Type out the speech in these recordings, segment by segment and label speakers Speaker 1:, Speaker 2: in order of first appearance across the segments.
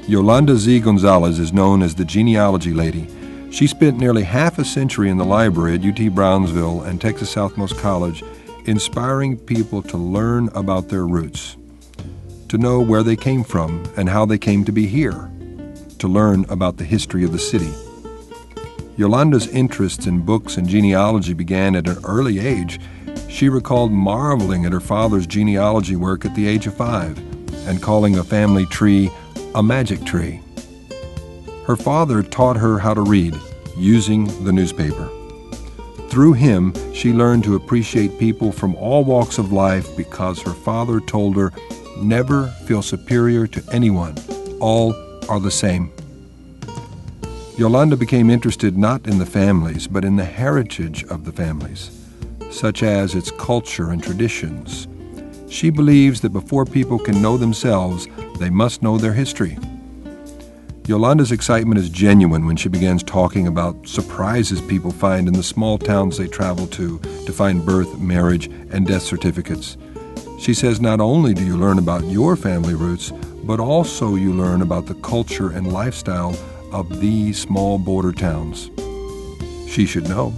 Speaker 1: Yolanda Z. Gonzalez is known as the genealogy lady. She spent nearly half a century in the library at UT Brownsville and Texas Southmost College, inspiring people to learn about their roots, to know where they came from and how they came to be here, to learn about the history of the city. Yolanda's interests in books and genealogy began at an early age. She recalled marveling at her father's genealogy work at the age of 5 and calling a family tree a magic tree. Her father taught her how to read using the newspaper. Through him, she learned to appreciate people from all walks of life because her father told her, "Never feel superior to anyone. All are the same." Yolanda became interested not in the families, but in the heritage of the families, such as its culture and traditions. She believes that before people can know themselves, they must know their history. Yolanda's excitement is genuine when she begins talking about surprises people find in the small towns they travel to find birth, marriage, and death certificates. She says not only do you learn about your family roots, but also you learn about the culture and lifestyle of these small border towns. She should know.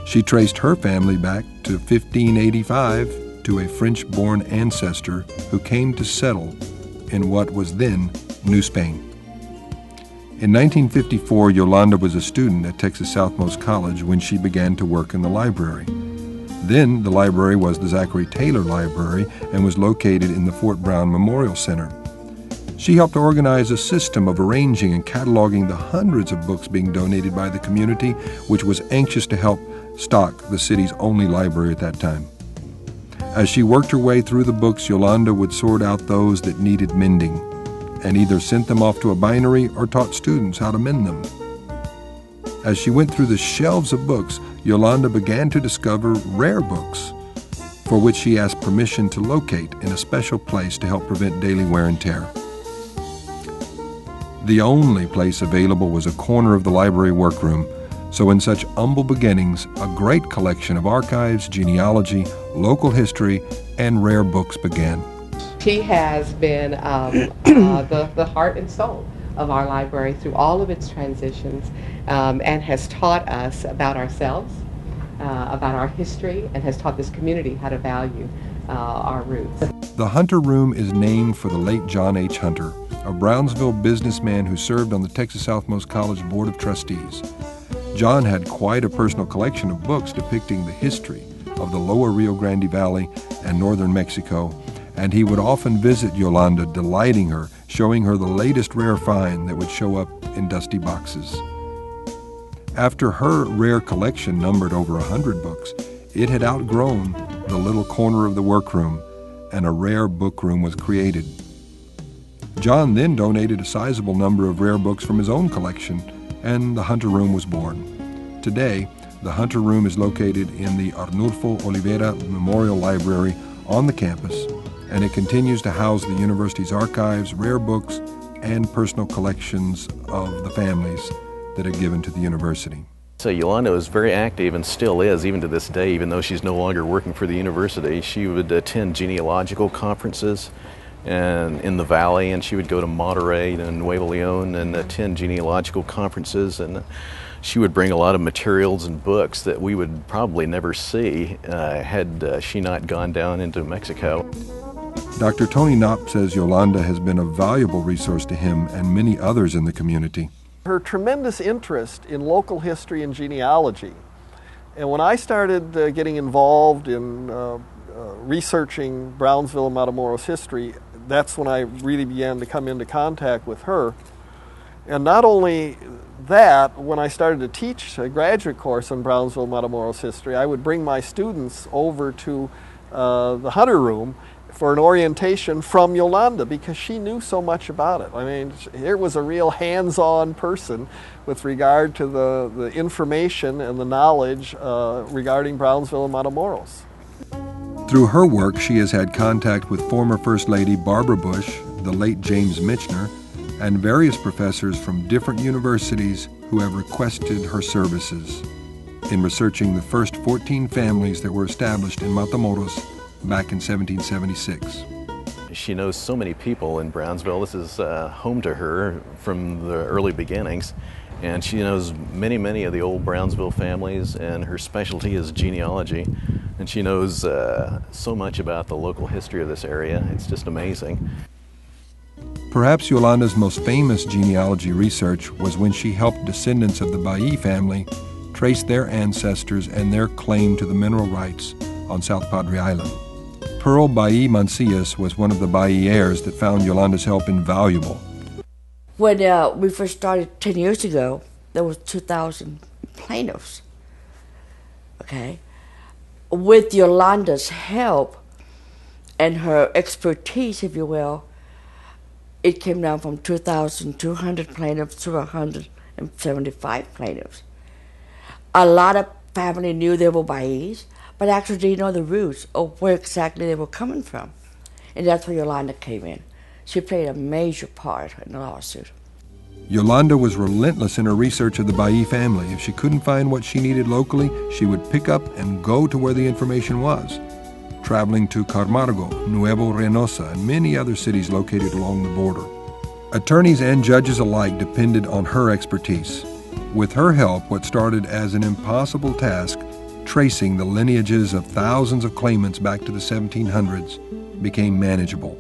Speaker 1: She traced her family back to 1585 to a French-born ancestor who came to settle in what was then New Spain. In 1954, Yolanda was a student at Texas Southmost College when she began to work in the library. Then the library was the Zachary Taylor Library and was located in the Fort Brown Memorial Center. She helped organize a system of arranging and cataloging the hundreds of books being donated by the community, which was anxious to help stock the city's only library at that time. As she worked her way through the books, Yolanda would sort out those that needed mending and either sent them off to a bindery or taught students how to mend them. As she went through the shelves of books, Yolanda began to discover rare books, for which she asked permission to locate in a special place to help prevent daily wear and tear. The only place available was a corner of the library workroom, so in such humble beginnings, a great collection of archives, genealogy, local history, and rare books began.
Speaker 2: She has been the heart and soul of our library through all of its transitions, and has taught us about ourselves, about our history, and has taught this community how to value our roots.
Speaker 1: The Hunter Room is named for the late John H. Hunter, a Brownsville businessman who served on the Texas Southmost College Board of Trustees. John had quite a personal collection of books depicting the history of the lower Rio Grande Valley and northern Mexico, and he would often visit Yolanda, delighting her, showing her the latest rare find that would show up in dusty boxes. After her rare collection numbered over 100 books, it had outgrown the little corner of the workroom, and a rare book room was created. John then donated a sizable number of rare books from his own collection, and the Hunter Room was born. Today, the Hunter Room is located in the Arnulfo Olivera Memorial Library on the campus, and it continues to house the university's archives, rare books, and personal collections of the families that are given to the university.
Speaker 3: So Yolanda was very active and still is, even to this day, even though she's no longer working for the university. She would attend genealogical conferences and in the valley, and she would go to Monterey and Nuevo Leon and attend genealogical conferences, and she would bring a lot of materials and books that we would probably never see had she not gone down into Mexico.
Speaker 1: Dr. Tony Knopp says Yolanda has been a valuable resource to him and many others in the community.
Speaker 4: Her tremendous interest in local history and genealogy. And when I started getting involved in researching Brownsville and Matamoros history, that's when I really began to come into contact with her. And not only that, when I started to teach a graduate course on Brownsville and Matamoros history, I would bring my students over to the Hunter Room for an orientation from Yolanda, because she knew so much about it. I mean, here was a real hands-on person with regard to the information and the knowledge regarding Brownsville and Matamoros.
Speaker 1: Through her work, she has had contact with former First Lady Barbara Bush, the late James Michener, and various professors from different universities who have requested her services in researching the first 14 families that were established in Matamoros back in 1776.
Speaker 3: she knows so many people in Brownsville. This is home to her from the early beginnings. And she knows many, many of the old Brownsville families, and her specialty is genealogy. And she knows so much about the local history of this area. It's just amazing.
Speaker 1: Perhaps Yolanda's most famous genealogy research was when she helped descendants of the Balli family trace their ancestors and their claim to the mineral rights on South Padre Island. Pearl Balli Mancias was one of the Balli heirs that found Yolanda's help invaluable.
Speaker 5: When we first started 10 years ago, there was 2,000 plaintiffs, okay? With Yolanda's help and her expertise, if you will, it came down from 2,200 plaintiffs to 175 plaintiffs. A lot of family knew they were Ballis, but actually didn't know the roots of where exactly they were coming from. And that's where Yolanda came in. She played a major part in the lawsuit.
Speaker 1: Yolanda was relentless in her research of the Balli family. If she couldn't find what she needed locally, she would pick up and go to where the information was, traveling to Camargo, Nuevo Reynosa, and many other cities located along the border. Attorneys and judges alike depended on her expertise. With her help, what started as an impossible task, tracing the lineages of thousands of claimants back to the 1700s, became manageable.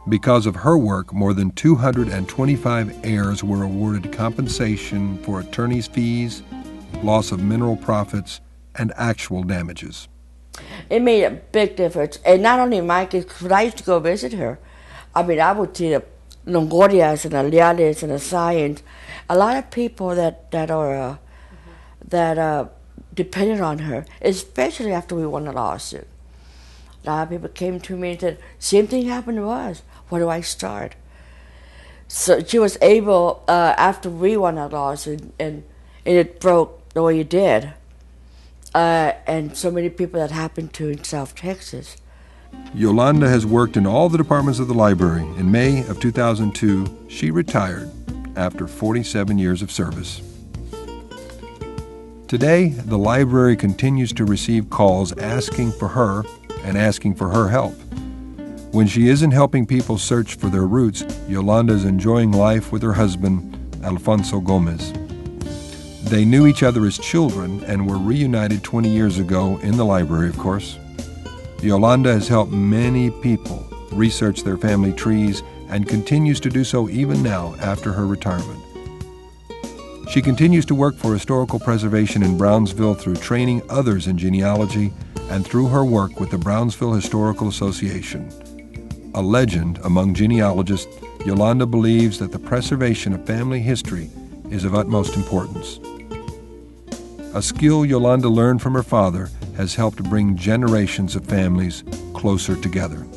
Speaker 1: Because of her work, more than 225 heirs were awarded compensation for attorney's fees, loss of mineral profits, and actual damages.
Speaker 5: It made a big difference. And not only in my case, when I used to go visit her, I would see the Longorias and the Leales and the Sayans, a lot of people that depended on her, especially after we won the lawsuit. A lot of people came to me and said, same thing happened to us. Where do I start? So she was able, after we won that lawsuit, and it broke the way it did, and so many people that happened to in South Texas.
Speaker 1: Yolanda has worked in all the departments of the library. In May of 2002, she retired after 47 years of service. Today, the library continues to receive calls asking for her and asking for her help. When she isn't helping people search for their roots, Yolanda is enjoying life with her husband, Alfonso Gomez. They knew each other as children and were reunited 20 years ago in the library, of course. Yolanda has helped many people research their family trees and continues to do so even now after her retirement. She continues to work for historical preservation in Brownsville through training others in genealogy and through her work with the Brownsville Historical Association. A legend among genealogists, Yolanda believes that the preservation of family history is of utmost importance. A skill Yolanda learned from her father has helped bring generations of families closer together.